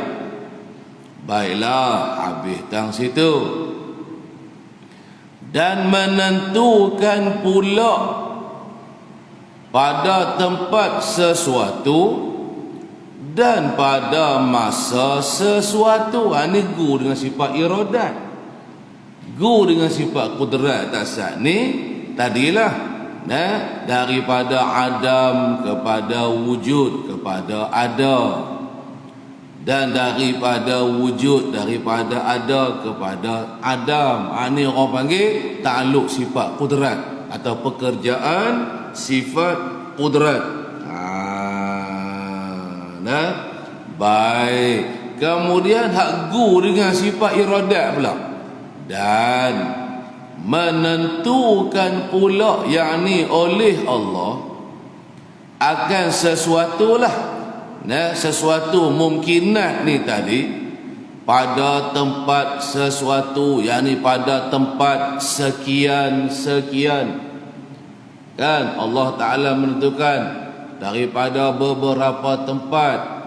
Baiklah, habis tang situ. Dan menentukan pula pada tempat sesuatu dan pada masa sesuatu. Ini gu dengan sifat iradat, gu dengan sifat qudrat tasat ni tadilah, daripada adam kepada wujud kepada ada, dan daripada wujud, daripada ada kepada adam. Ini orang panggil takluk sifat qudrat atau pekerjaan sifat qudrat. Baik, kemudian hak gu dengan sifat iradat pula. Dan menentukan pula, yakni oleh Allah akan sesuatu lah, sesuatu mungkinat ni tadi, pada tempat sesuatu, yakni pada tempat sekian-sekian kan. Allah Ta'ala menentukan daripada beberapa tempat,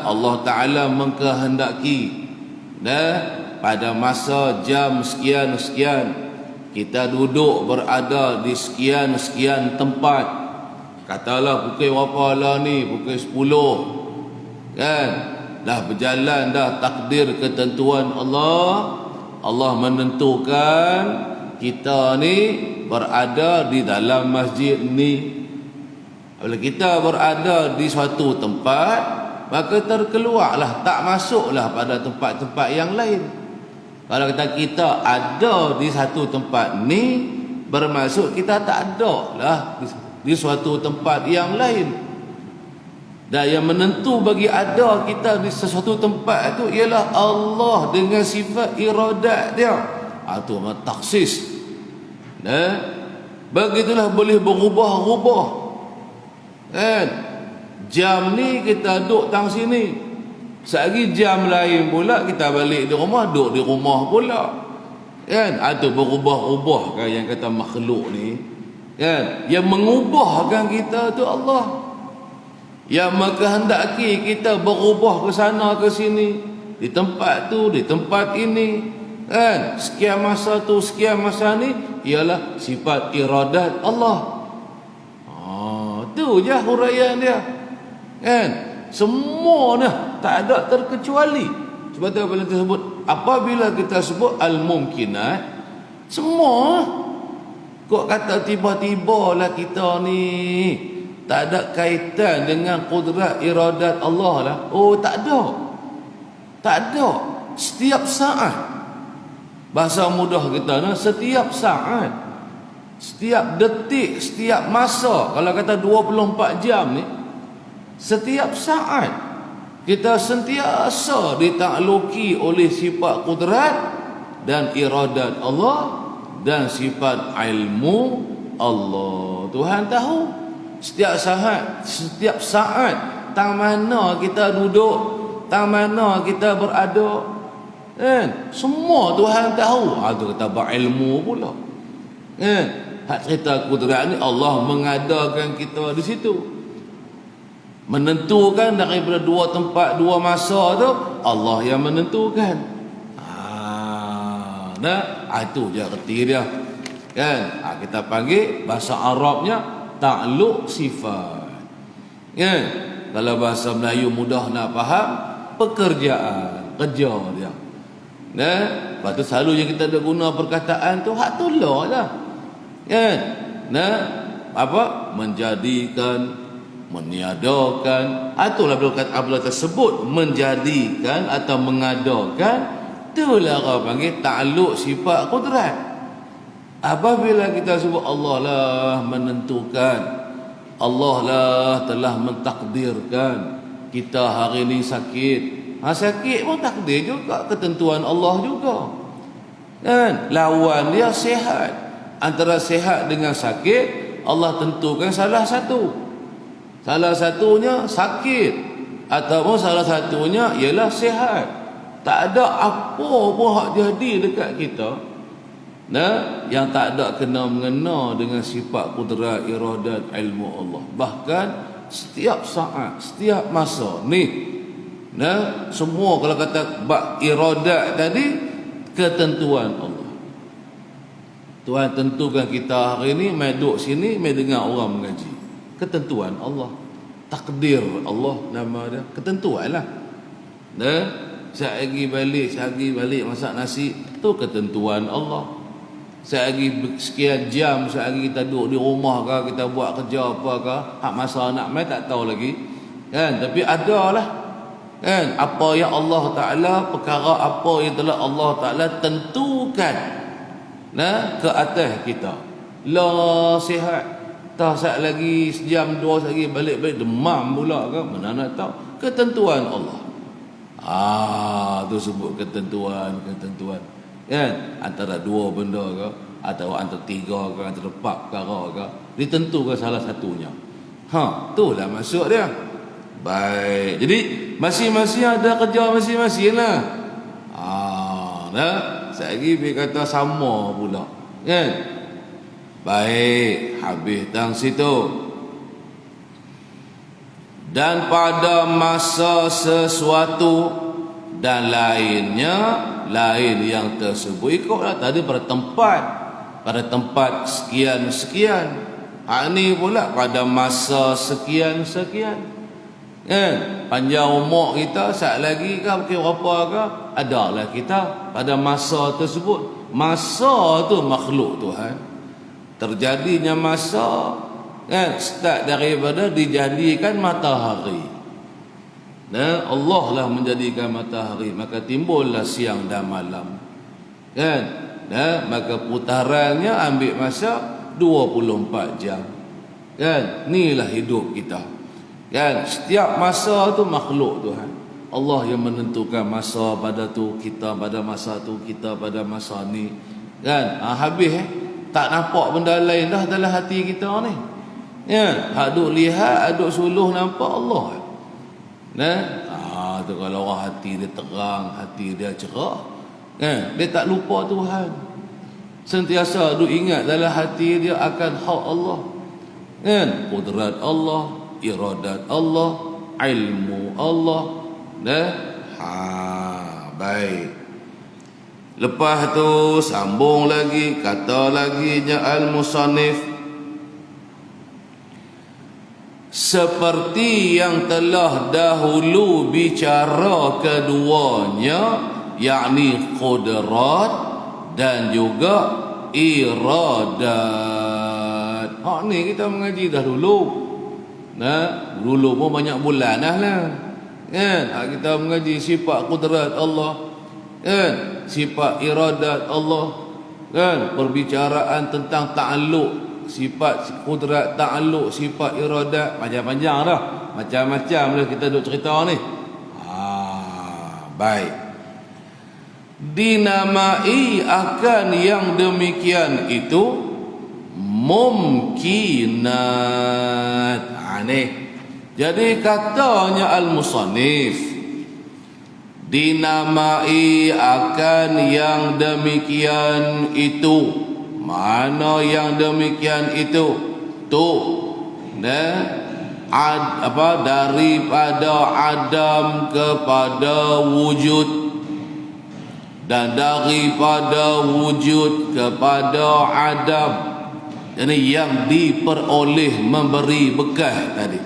Allah Ta'ala mengkehendaki pada masa jam sekian-sekian kita duduk berada di sekian-sekian tempat. Katalah pukul berapa lah ni, pukul 10 kan, dah berjalan dah takdir ketentuan Allah. Allah menentukan kita ni berada di dalam masjid ni. Bila kita berada di suatu tempat, maka terkeluarlah, tak masuklah pada tempat-tempat yang lain. Kalau kita ada di satu tempat ni, bermaksud kita tak ada lah di suatu tempat yang lain. Dan yang menentu bagi ada kita di sesuatu tempat itu ialah Allah dengan sifat iradat dia. Itu taksis. Begitulah boleh berubah-ubah kan. Jam ni kita duduk tang sini, sehari jam lain pula kita balik di rumah, duduk di rumah pula kan. Itu berubah-ubah kan yang kata makhluk ni kan. Yang mengubahkan kita tu Allah, yang menghendaki kita berubah ke sana ke sini, di tempat tu, di tempat ini kan. Sekian masa tu, sekian masa ni ialah sifat iradat Allah. Tu je huraian dia kan. Semuanya tak ada terkecuali. Sebab tu apabila kita sebut al-mumkinat, semua kok kata tiba-tiba lah kita ni tak ada kaitan dengan qudrat iradat Allah lah. Tak ada. Tak ada. Setiap saat, bahasa mudah kita nah, setiap saat, setiap detik, setiap masa. Kalau kata 24 jam ni, setiap saat kita sentiasa ditakluki oleh sifat qudrat dan iradat Allah. dan sifat ilmu Allah. Tuhan tahu setiap saat tang mana kita duduk, tang mana kita berada, kan? Semua Tuhan tahu. Itu kata berilmu pula, kan? Hak cerita kudrat ni Allah mengadakan kita di situ, menentukan daripada dua tempat, dua masa tu Allah yang menentukan. Itu je erti dia, kan? Kita panggil bahasa Arabnya ta'alluq sifat, kan? Kalau bahasa Melayu mudah nak faham, pekerjaan, kerja dia. Lepas tu selalunya kita ada guna perkataan tu hak tolak lah, kan? Menjadikan, meniadakan. Itulah apabila tersebut menjadikan atau mengadakan, itulah orang panggil ta'alluq sifat kudrat. Apabila kita sebut Allah lah menentukan, Allah lah telah mentakdirkan kita hari ini sakit. Sakit pun takdir juga, ketentuan Allah juga, kan? Lawan dia sihat. Antara sihat dengan sakit, Allah tentukan salah satu. Salah satunya sakit, ataupun salah satunya ialah sihat. Tak ada apa pun hak jadi dekat kita yang tak ada kena-mengena dengan sifat kudrat, iradat, ilmu Allah. Bahkan setiap saat, setiap masa ni, semua kalau kata bab iradat tadi, ketentuan Allah. Tuhan tentukan kita hari ni mai duduk sini, mai dengar orang mengaji. Ketentuan Allah, takdir Allah nama dia, ketentuan lah. Sehari balik masak nasi, tu ketentuan Allah. Sehari sekian jam, sehari kita duduk di rumah ke, kita buat kerja apa ke, hak masa nak mai tak tahu lagi, kan? Tapi adalah, kan? Apa yang Allah Ta'ala, perkara apa yang telah Allah Ta'ala tentukan ke atas kita. La sihat, tak saat lagi sejam dua lagi balik-balik demam pula ke, mana nak tahu. Ketentuan Allah. Tu sebut ketentuan, kan? Antara dua benda ke, atau antara tiga ke, antara empat perkara ke, ditentukan salah satunya. Itulah maksud dia. Baik, jadi masing-masing ada kerja masing-masing lah. Saya kata sama pula, kan? Baik, habis tang situ. Dan pada masa sesuatu dan lain yang tersebut, ikutlah tadi pada tempat sekian, ni pula pada masa sekian, kan? Panjang umur kita saat lagi ke, mungkin berapa ke, adalah kita pada masa tersebut. Masa tu makhluk Tuhan, terjadinya masa, kan? Start daripada dijadikan matahari. Allah lah menjadikan matahari, maka timbullah siang dan malam, kan? Maka putarannya ambil masa 24 jam, kan? Inilah hidup kita, kan? Setiap masa tu makhluk Tuhan. Allah yang menentukan masa pada tu kita, pada masa tu kita, pada masa ni, kan? Habis tak nampak benda lain dah dalam hati kita ni, ya, duk lihat, duk suluh nampak Allah. Tu kalau orang hati dia terang, hati dia cerah, kan? Dia tak lupa Tuhan. Sentiasa duk ingat dalam hati dia akan hak Allah, kan? Kudrat Allah, iradat Allah, ilmu Allah. Baik. Lepas tu sambung lagi, kata lagi al-musannif, seperti yang telah dahulu bicara keduanya, yakni qudrat dan juga iradat. Ni kita mengaji dah dulu. Dulu pun banyak bulan dah lah, kan? Kita mengaji sifat qudrat Allah, kan? Sifat iradat Allah, kan? Perbicaraan tentang ta'alluq sifat kudrat, ta'alluq sifat iradat, panjang-panjang dah, macam-macam dah kita duk cerita ni. Baik. dinamai akan yang demikian itu mumkinat. Ni jadi katanya al-musannif, dinamai akan yang demikian itu. Mana yang demikian itu? Tu daripada adam kepada wujud, dan daripada wujud kepada adam. Ini yang diperoleh memberi bekas tadi.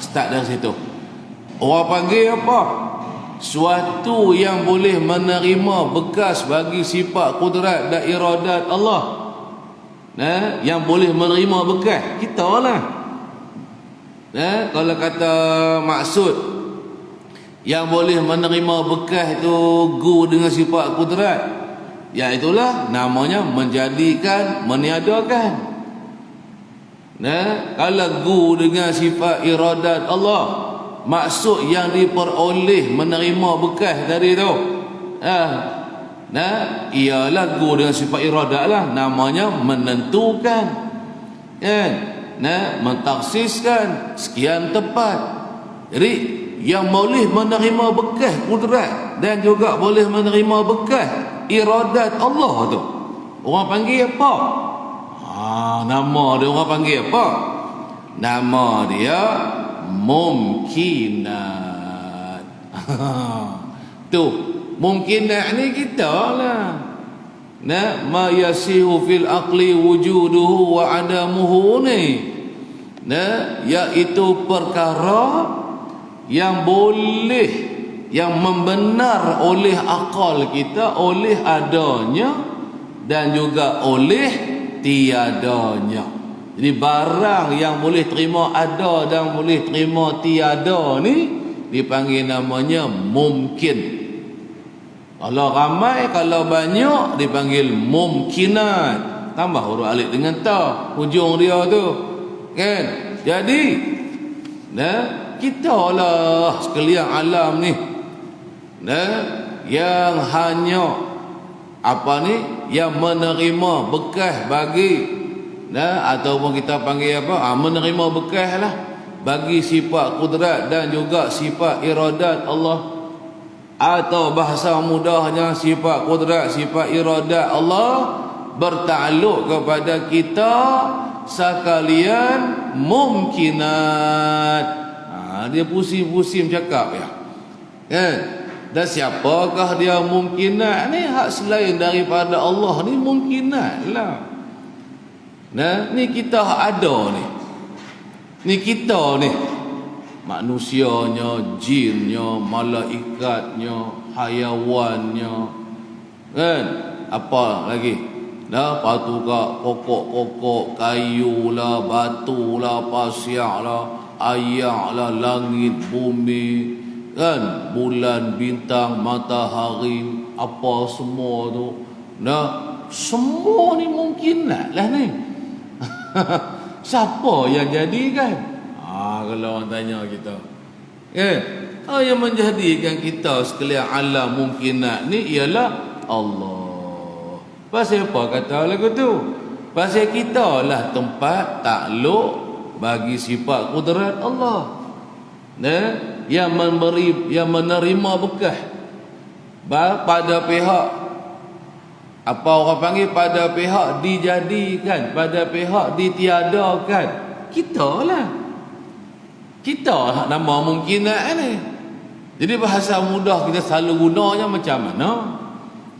Start dari situ. Orang panggil apa? Suatu yang boleh menerima bekas bagi sifat kudrat dan iradat Allah. Yang boleh menerima bekas kita lah. Kalau kata maksud yang boleh menerima bekas itu gu dengan sifat kudrat, ya itulah namanya menjadikan, meniadakan. Kalau gu dengan sifat iradat Allah, maksud yang diperoleh menerima bekas dari itu, ialah gu dengan sifat iradat lah, namanya menentukan, mentaksiskan sekian tepat. Jadi yang boleh menerima bekas kudrat dan juga boleh menerima bekas iradat Allah tu, orang panggil apa? Nama dia orang panggil apa? Nama dia mumkinat. Tu mumkinat ni kita lah. Ma yasihu fil aqli wujuduhu wa adamuhu ni. Iaitu perkara yang boleh, yang membenar oleh akal kita, oleh adanya dan juga oleh tiadanya. Jadi barang yang boleh terima ada dan boleh terima tiada ni dipanggil namanya mungkin. Kalau ramai, kalau banyak dipanggil mumkinat. Tambah huruf alif dengan ta hujung dia tu, kan? Jadi kita lah sekalian alam ni, yang hanya yang menerima bekas bagi, ataupun kita panggil menerima bekas lah bagi sifat kudrat dan juga sifat iradat Allah, atau bahasa mudahnya sifat kudrat, sifat iradat Allah bertakluk kepada kita sekalian mumkinat. Dia pusing-pusing cakap ya, kan? Dan siapakah dia mumkinat ni? Hak selain daripada Allah ni mumkinat lah. Ni kita ada ni. Ni kita ni, manusianya, jinnya, malaikatnya, hayawannya, kan? Apa lagi? Patu kak pokok-pokok, kayu lah, batu lah, pasir lah, air lah, langit, bumi, kan? Bulan, bintang, matahari, apa semua tu. Semua ni mungkinat lah ni. Siapa yang jadikan? Kalau orang tanya kita, yang menjadikan kita sekalian alam mungkinat ni ialah Allah. Pasal apa kata lagu tu? Pasal kita lah tempat takluk bagi sifat kudrat Allah, yang memberi, yang menerima bekas pada pihak orang panggil, pada pihak dijadikan, pada pihak ditiadakan. Kita lah nama mungkinat ni. Jadi bahasa mudah kita selalu gunanya macam mana?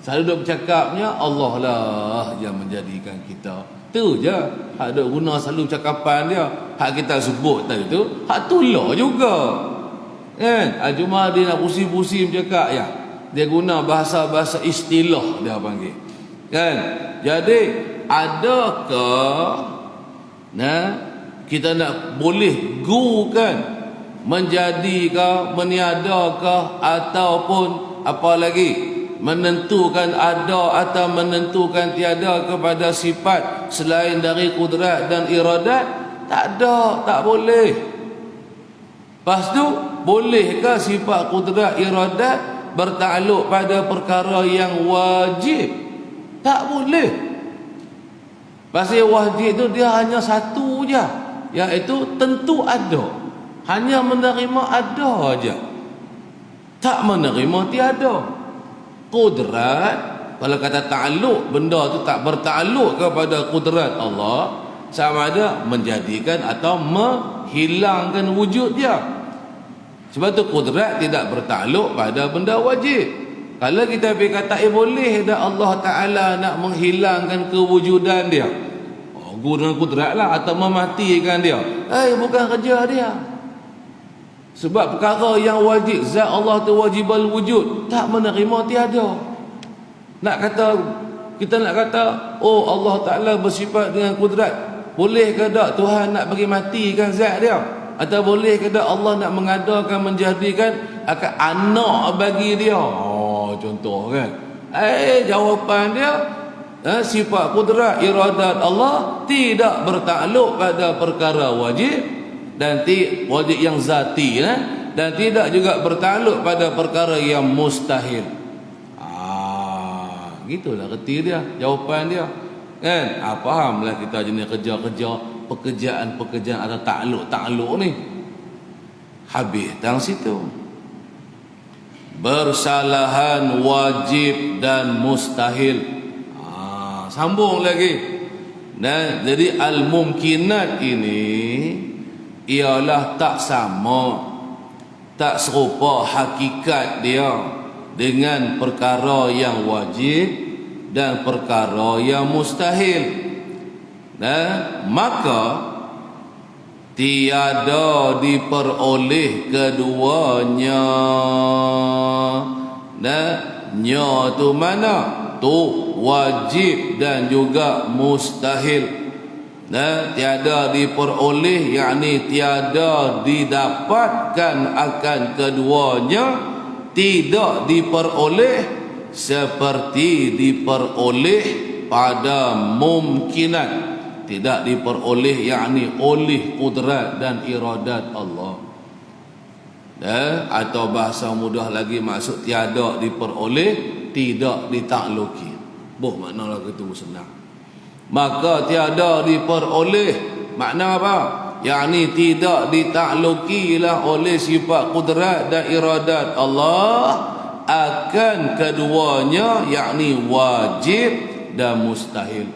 Selalu duk bercakapnya Allah lah yang menjadikan kita. Tu je hak duk guna selalu cakapan dia. Hak kita sebut tadi tu hak tulah juga, kan? Cuma dia nak pusing-pusing bercakap ya. Dia guna bahasa-bahasa istilah dia panggil, kan? Jadi adakah kita nak boleh gukan menjadikah, meniadakah, ataupun apa lagi, menentukan ada atau menentukan tiada kepada sifat selain dari kudrat dan iradat? Tak ada, tak boleh. Lepas tu, bolehkah sifat kudrat iradat bertakluk pada perkara yang wajib. Tak boleh. Pasal wajib tu dia hanya satu je, iaitu tentu ada. Hanya menerima ada aja. Tak menerima tiada. Kudrat, kalau kata ta'alluq, benda tu tak bertakluk kepada kudrat Allah, sama ada menjadikan atau menghilangkan wujud dia. Sebab tu kudrat tidak bertakluk pada benda wajib. Kalau kita kata boleh dah Allah Ta'ala nak menghilangkan kewujudan dia, guna kudrat lah, atau mematikan dia, bukan kerja dia. Sebab perkara yang wajib, zat Allah tu wajibal wujud, tak menerima tiada. Nak kata, kita nak kata, oh Allah Ta'ala bersifat dengan kudrat, boleh ke tak Tuhan nak bagi matikan zat dia? Atau boleh ke tak Allah nak mengadakan, menjadikan akan anak bagi dia? Oh, contoh kan. Jawapan dia, sifat kudrat iradat Allah tidak bertakluk pada perkara wajib, dan wajib yang zati, dan tidak juga bertakluk pada perkara yang mustahil. Gitulah reti dia, jawapan dia kan. Fahamlah kita jenis kerja-kerja, pekerjaan-pekerjaan atau takluk ni. Habis tang situ. Bersalahan wajib dan mustahil. Sambung lagi. Nah, jadi al-mumkinat ini ialah tak sama, tak serupa hakikat dia dengan perkara yang wajib dan perkara yang mustahil. Maka tiada diperoleh keduanya. Nya tu mana? Tu wajib dan juga mustahil. Tiada diperoleh, yakni tiada didapatkan akan keduanya, tidak diperoleh seperti diperoleh pada mumkinat. Tidak diperoleh, yakni oleh kudrat dan iradat Allah. Atau bahasa mudah lagi, maksud tiada diperoleh, tidak ditakluki. Makna lagu itu senang. Maka tiada diperoleh, makna apa? Yakni tidak ditaklukilah oleh sifat kudrat dan iradat Allah akan keduanya, yakni wajib dan mustahil.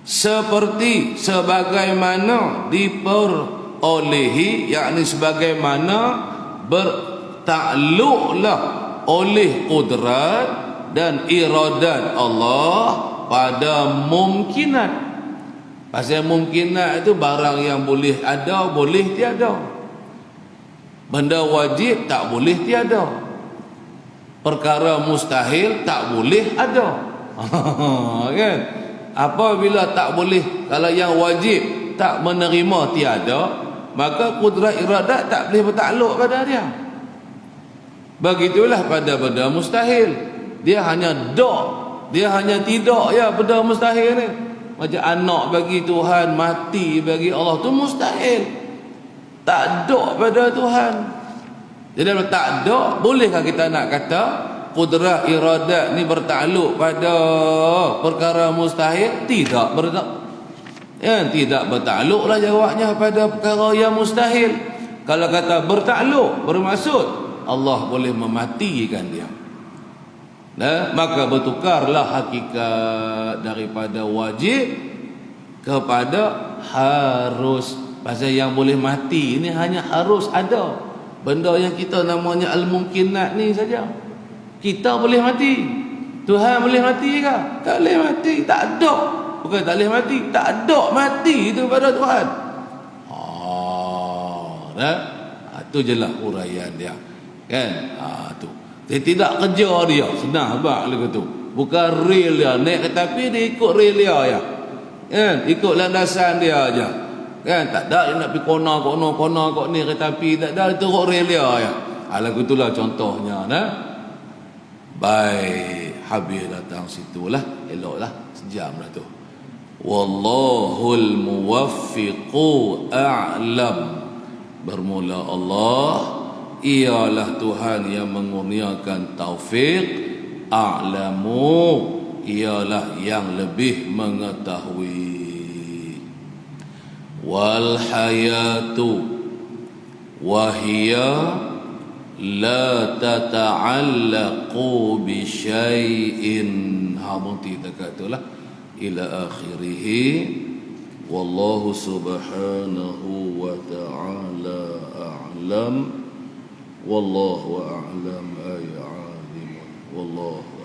Seperti sebagaimana diperolehi, yakni sebagaimana bertakluklah oleh kudrat dan iradat Allah pada mumkinat. Pasal mumkinat itu barang yang boleh ada, boleh tiada. Benda wajib tak boleh tiada. Perkara mustahil tak boleh ada. Kan? Apabila tak boleh, kalau yang wajib tak menerima tiada, maka kudrat iradat tak boleh bertakluk pada dia. Begitulah pada benda mustahil. Dia hanya dia hanya tidak ya benda mustahil ni. Macam anak bagi Tuhan, mati bagi Allah, tu mustahil. Tak ada pada Tuhan. Jadi kalau tak ada, bolehkah kita nak kata kudrat iradat ni bertakluk pada perkara mustahil? Tidak tidak bertakluklah jawabnya pada perkara yang mustahil. Kalau kata bertakluk, bermaksud Allah boleh mematikan dia. Maka bertukarlah hakikat daripada wajib kepada harus. Pasal yang boleh mati ini hanya harus ada. Benda yang kita namanya al-mumkinat ni saja. Kita boleh mati, Tuhan boleh mati ke? Tak boleh mati, tak ada. Bukan tak boleh mati, tak ada mati itu pada Tuhan. Itu je lah uraian dia. Kan? Tu. Dia tidak kerja dia, senang abang lagu tu. Bukan real dia, naik kereta api dia ikut real dia ya. Kan? Ikut landasan dia aja. Kan? Tak ada dia nak pergi kona kok ni kereta api, tak ada, itu ikut real dia ya. Lagu itulah contohnya. Baik, habis datang situlah, eloklah sejam dah tu. Wallahul muwaffiqu a'lam. Bermula Allah, ialah Tuhan yang mengurniakan taufik. A'lamu ialah yang lebih mengetahui. Wal hayatu wahia la tata'allaqu bi syai'in. Berhenti dekat itulah ila akhirih. Wallahu subhanahu wa ta'ala a'lam. Wallahu a'lam ay 'alim. Wallahu